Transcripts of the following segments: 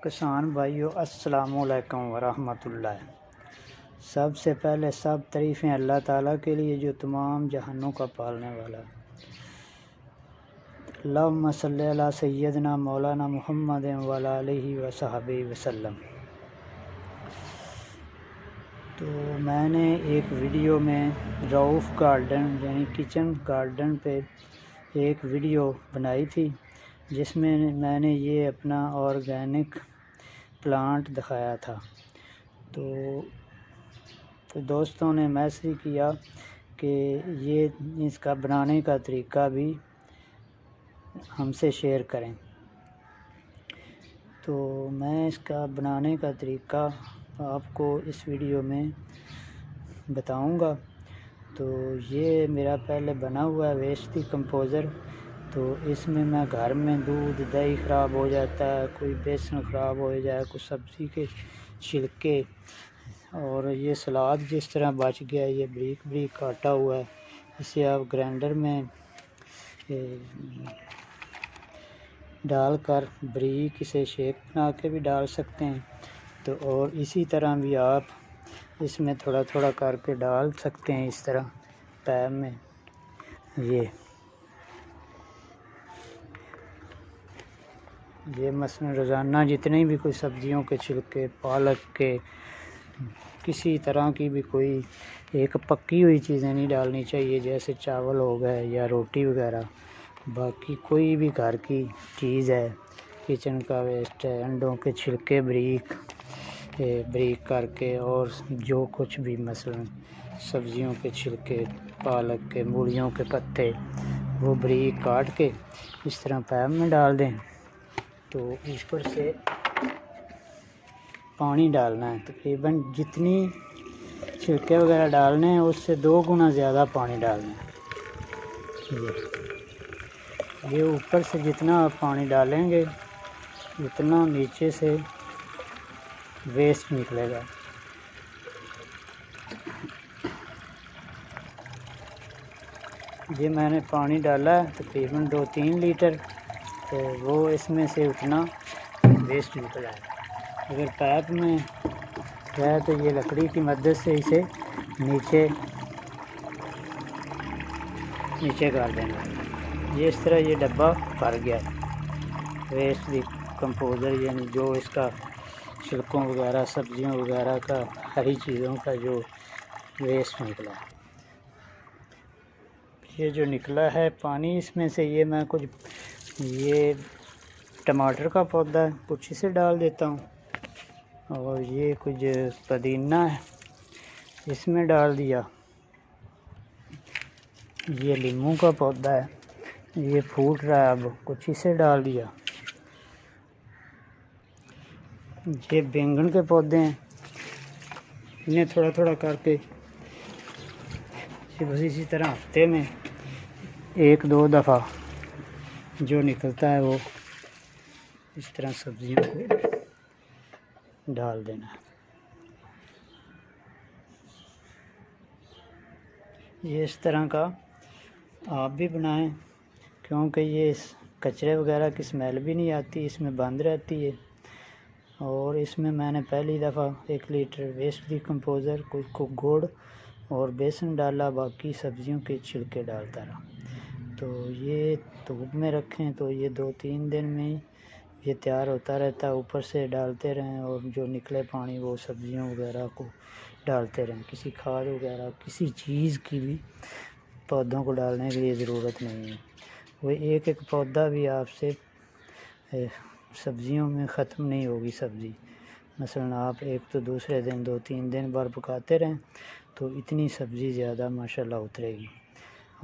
किसान भाइयों अस्सलामुअलैकुम वरहमतुल्लाह। सबसे पहले सब तारीफ़ें अल्लाह ताला के लिए जो तमाम जहानों का पालने वाला है। अल्लाहुम्मा सल्ली अला सय्यदना मौलाना मुहम्मद व अला आलिहि व सहबी वसल्लम। तो मैंने एक वीडियो में रऊफ़ गार्डन यानी किचन गार्डन पे एक वीडियो बनाई थी, जिसमें मैंने ये अपना ऑर्गेनिक प्लांट दिखाया था। तो दोस्तों ने मैसेज किया कि ये इसका बनाने का तरीका भी हमसे शेयर करें। तो मैं इसका बनाने का तरीका आपको इस वीडियो में बताऊंगा। तो ये मेरा पहले बना हुआ है वेस्ट डिकम्पोज़र। तो इसमें मैं घर में दूध दही ख़राब हो जाता है, कोई बेसन ख़राब हो जाए, कुछ सब्ज़ी के छिलके और ये सलाद जिस तरह बच गया, ये बारीक बारीक काटा हुआ है, इसे आप ग्राइंडर में डालकर बारीक इसे शेक बना के भी डाल सकते हैं। तो और इसी तरह भी आप इसमें थोड़ा थोड़ा करके डाल सकते हैं, इस तरह पैप में। ये मसलन रोज़ाना जितने भी कोई सब्जियों के छिलके, पालक के, किसी तरह की भी कोई एक पकी हुई चीज़ें नहीं डालनी चाहिए, जैसे चावल हो गए या रोटी वगैरह। बाकी कोई भी घर की चीज़ है, किचन का वेस्ट है, अंडों के छिलके बारीक करके, और जो कुछ भी मसलन सब्जियों के छिलके, पालक के, मूलियों के पत्ते, वो बारीक काट के इस तरह पैप में डाल दें। तो ऊपर से पानी डालना है, तकरीबन जितनी छिलके वगैरह डालने हैं उससे 2 गुना ज़्यादा पानी डालना है। ये ऊपर से जितना आप पानी डालेंगे उतना नीचे से वेस्ट निकलेगा। ये मैंने पानी डाला है तकरीबन 2-3 लीटर, तो वो इसमें से उतना वेस्ट निकला है। अगर पैप में है तो ये लकड़ी की मदद से इसे नीचे कर देना। ये इस तरह ये डब्बा भर गया है वेस्ट डिकम्पोज़र, यानी जो इसका छिलकों वगैरह, सब्जियों वगैरह का, हरी चीज़ों का जो वेस्ट निकला है। ये जो निकला है पानी इसमें से, ये मैं कुछ ये टमाटर का पौधा है, कुछ इसे डाल देता हूँ, और ये कुछ पुदीना है इसमें डाल दिया। ये नींबू का पौधा है, ये फूट रहा है, अब कुछ इसे डाल दिया। ये बैंगन के पौधे हैं, इन्हें थोड़ा थोड़ा करके बस इसी तरह हफ्ते में 1-2 दफ़ा जो निकलता है वो इस तरह सब्जियों को डाल देना है। ये इस तरह का आप भी बनाएं, क्योंकि ये कचरे वगैरह की स्मेल भी नहीं आती, इसमें बंद रहती है। और इसमें मैंने पहली दफ़ा 1 लीटर वेस्ट डिकम्पोज़र, कुछ गुड़ और बेसन डाला, बाकी सब्जियों के छिलके डालता रहा। तो ये धूप में रखें तो ये 2-3 दिन में ये तैयार होता रहता है। ऊपर से डालते रहें और जो निकले पानी वो सब्जियों वगैरह को डालते रहें। किसी खाद वगैरह किसी चीज़ की भी पौधों को डालने के लिए ज़रूरत नहीं है। वो एक पौधा भी आपसे सब्जियों में ख़त्म नहीं होगी सब्ज़ी। मसलन आप एक तो दूसरे दिन 2-3 दिन बार पकाते रहें तो इतनी सब्ज़ी ज़्यादा माशाल्लाह उतरेगी,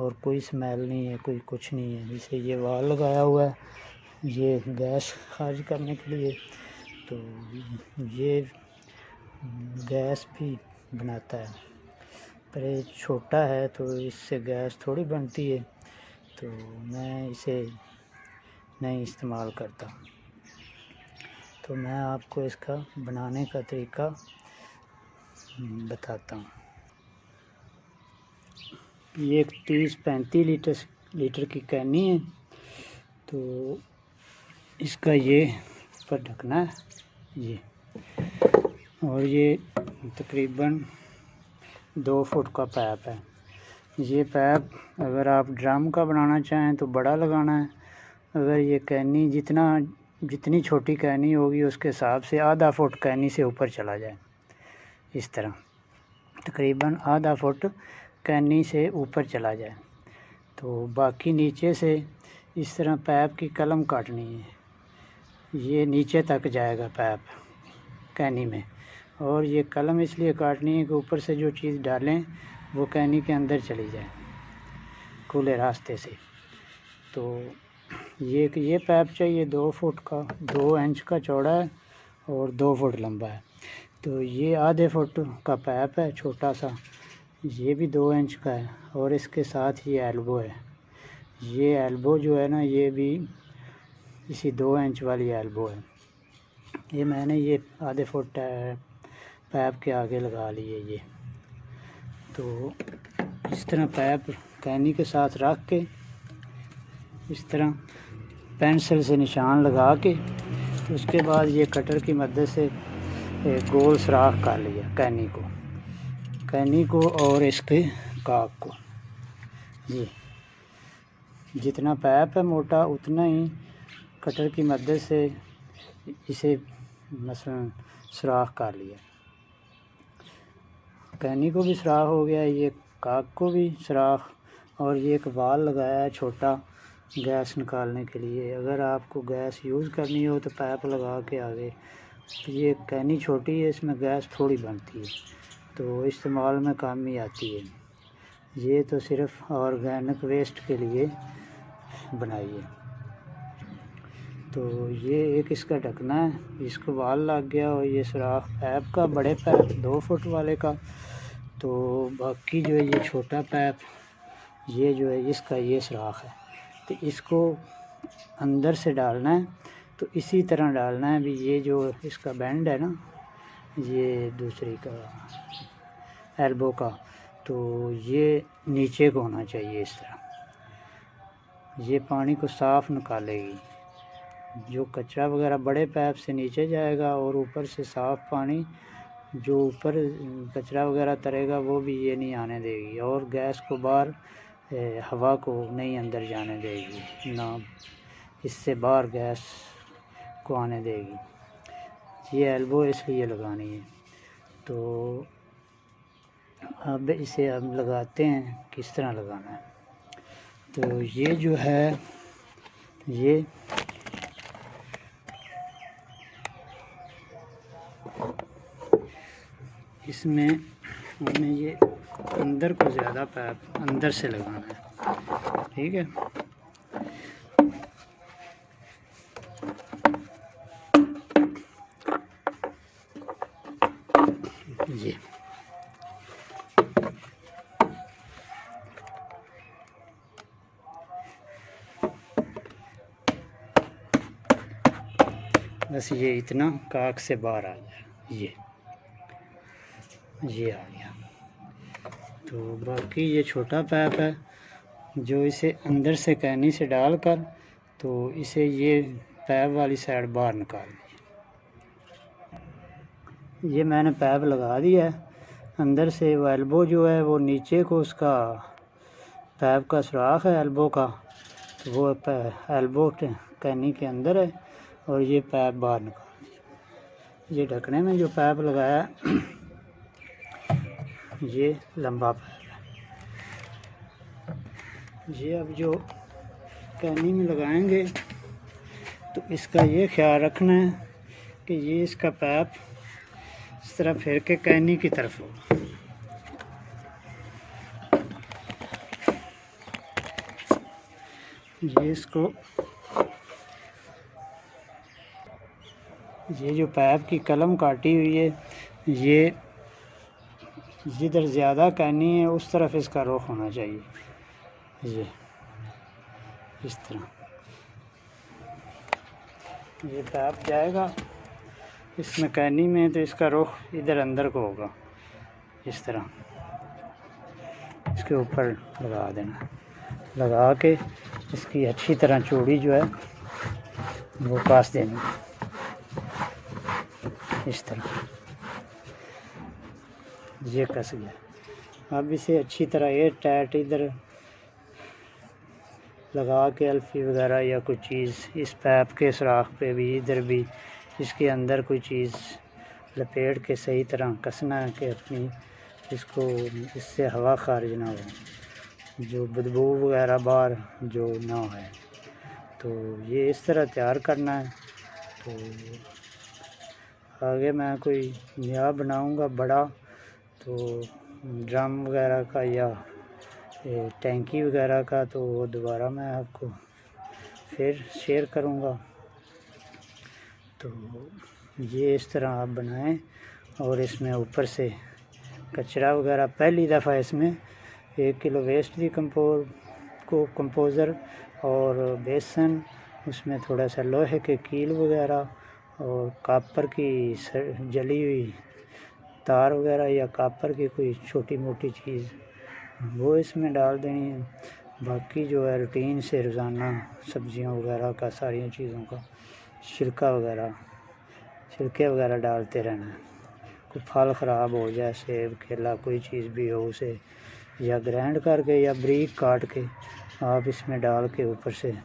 और कोई स्मेल नहीं है, कोई कुछ नहीं है। जैसे ये वाल लगाया हुआ है, ये गैस खारिज करने के लिए, तो ये गैस भी बनाता है, पर ये छोटा है तो इससे गैस थोड़ी बनती है, तो मैं इसे नहीं इस्तेमाल करता। तो मैं आपको इसका बनाने का तरीका बताता हूँ। ये 30-35 लीटर की कैनी है। तो इसका ये ऊपर ढकना है, ये, और ये तकरीबन 2 फुट का पाइप है। ये पाइप अगर आप ड्रम का बनाना चाहें तो बड़ा लगाना है। अगर ये कैनी जितनी छोटी कैनी होगी उसके हिसाब से आधा फुट कैनी से ऊपर चला जाए। इस तरह तकरीबन आधा फुट कैनी से ऊपर चला जाए। तो बाकी नीचे से इस तरह पाइप की कलम काटनी है। ये नीचे तक जाएगा पाइप कैनी में, और ये कलम इसलिए काटनी है कि ऊपर से जो चीज़ डालें वो कैनी के अंदर चली जाए खुले रास्ते से। तो ये पाइप चाहिए 2 फुट का, 2 इंच का चौड़ा है और 2 फुट लंबा है। तो ये आधे फुट का पाइप है छोटा सा, ये भी 2 इंच का है, और इसके साथ ये एल्बो है। ये एल्बो जो है ना, ये भी इसी 2 इंच वाली एल्बो है। ये मैंने ये आधे फुट पाइप के आगे लगा लिए ये। तो इस तरह पाइप कैनी के साथ रख के इस तरह पेंसिल से निशान लगा के, तो उसके बाद ये कटर की मदद से गोल सुराख कर लिया कैनी को और इसके काक को। ये जितना पाइप है मोटा उतना ही कटर की मदद से इसे मसलन सुराख कर लिया। कैनी को भी सुराख हो गया, ये काक को भी सुराख, और ये एक वाल लगाया है छोटा गैस निकालने के लिए। अगर आपको गैस यूज़ करनी हो तो पाइप लगा के आगे। तो ये कैनी छोटी है, इसमें गैस थोड़ी बनती है, तो इस्तेमाल में काम ही आती है। ये तो सिर्फ ऑर्गेनिक वेस्ट के लिए बनाई है। तो ये एक इसका ढकना है, इसको वाल लग गया, और ये सुराख पाइप का, बड़े पाइप 2 फुट वाले का। तो बाकी जो है ये छोटा पाइप, ये जो है इसका ये सुराख है। तो इसको अंदर से डालना है, तो इसी तरह डालना है भी। ये जो इसका बैंड है ना, ये दूसरी का एल्बो का, तो ये नीचे को होना चाहिए इस तरह। ये पानी को साफ़ निकालेगी, जो कचरा वगैरह बड़े पाइप से नीचे जाएगा, और ऊपर से साफ़ पानी जो ऊपर कचरा वगैरह तरेगा वो भी ये नहीं आने देगी, और गैस को बाहर हवा को नहीं अंदर जाने देगी, ना इससे बाहर गैस को आने देगी। ये एल्बो इसलिए लगानी है। तो अब इसे हम लगाते हैं, किस तरह लगाना है। तो ये जो है, ये इसमें हमें ये अंदर को ज़्यादा पाइप अंदर से लगाना है, ठीक है। ये बस ये इतना काक से बाहर आ जाए, ये आ गया। तो बाकी ये छोटा पाइप है जो इसे अंदर से कैनी से डालकर, तो इसे ये पाइप वाली साइड बाहर निकाल दी। ये मैंने पाइप लगा दिया है अंदर से। वो एल्बो जो है वो नीचे को उसका पाइप का सुराख है एल्बो का, तो वो एल्बो कैनी के अंदर है, और ये पाइप बाहर निकाल दिया। ये ढकने में जो पाइप लगाया ये लंबा पाइप है। ये अब जो कैनी में लगाएंगे तो इसका ये ख्याल रखना है कि ये इसका पाइप इस तरह फिर के कैनी की तरफ हो। ये इसको, ये जो पाइप की कलम काटी हुई है, ये जिधर ज़्यादा कैनी है उस तरफ इसका रुख होना चाहिए। ये इस तरह ये पाइप जाएगा इसमें कैनी में, तो इसका रुख इधर अंदर को होगा। इस तरह इसके ऊपर लगा देना, लगा के इसकी अच्छी तरह चूड़ी जो है वो कास देनी। इस तरह ये कस गया। अब इसे अच्छी तरह एयर टाइट इधर लगा के अल्फी वगैरह या कोई चीज़ इस पैप के सुराख पे भी, इधर भी इसके अंदर कोई चीज़ लपेट के सही तरह कसना है कि अपनी इसको इससे हवा खारिज ना हो, जो बदबू वगैरह बाहर जो ना है। तो ये इस तरह तैयार करना है। तो आगे मैं कोई नया बनाऊंगा बड़ा, तो ड्रम वगैरह का या टैंकी वगैरह का, तो वो दोबारा मैं आपको फिर शेयर करूंगा। तो ये इस तरह आप बनाएं और इसमें ऊपर से कचरा वगैरह, पहली दफ़ा इसमें 1 किलो वेस्ट कंपोज़र और बेसन, उसमें थोड़ा सा लोहे के कील वगैरह और कॉपर की जली हुई तार वगैरह या कॉपर की कोई छोटी मोटी चीज़ वो इसमें डाल देनी है। बाकी जो है रूटीन से रोज़ाना सब्जियों वगैरह का, सारी चीज़ों का छिलके वगैरह डालते रहना है। कोई फल ख़राब हो जाए, सेब केला कोई चीज़ भी हो, उसे या ग्राइंड करके या बारीक काट के आप इसमें डाल के ऊपर से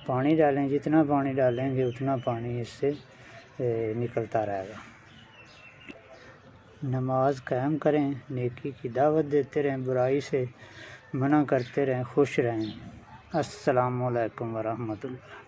पानी डालें। जितना पानी डालेंगे उतना पानी इससे निकलता रहेगा। नमाज कायम करें, नेकी की दावत देते रहें, बुराई से मना करते रहें, खुश रहें। अस्सलामु अलैकुम वरहमतुल्लाह।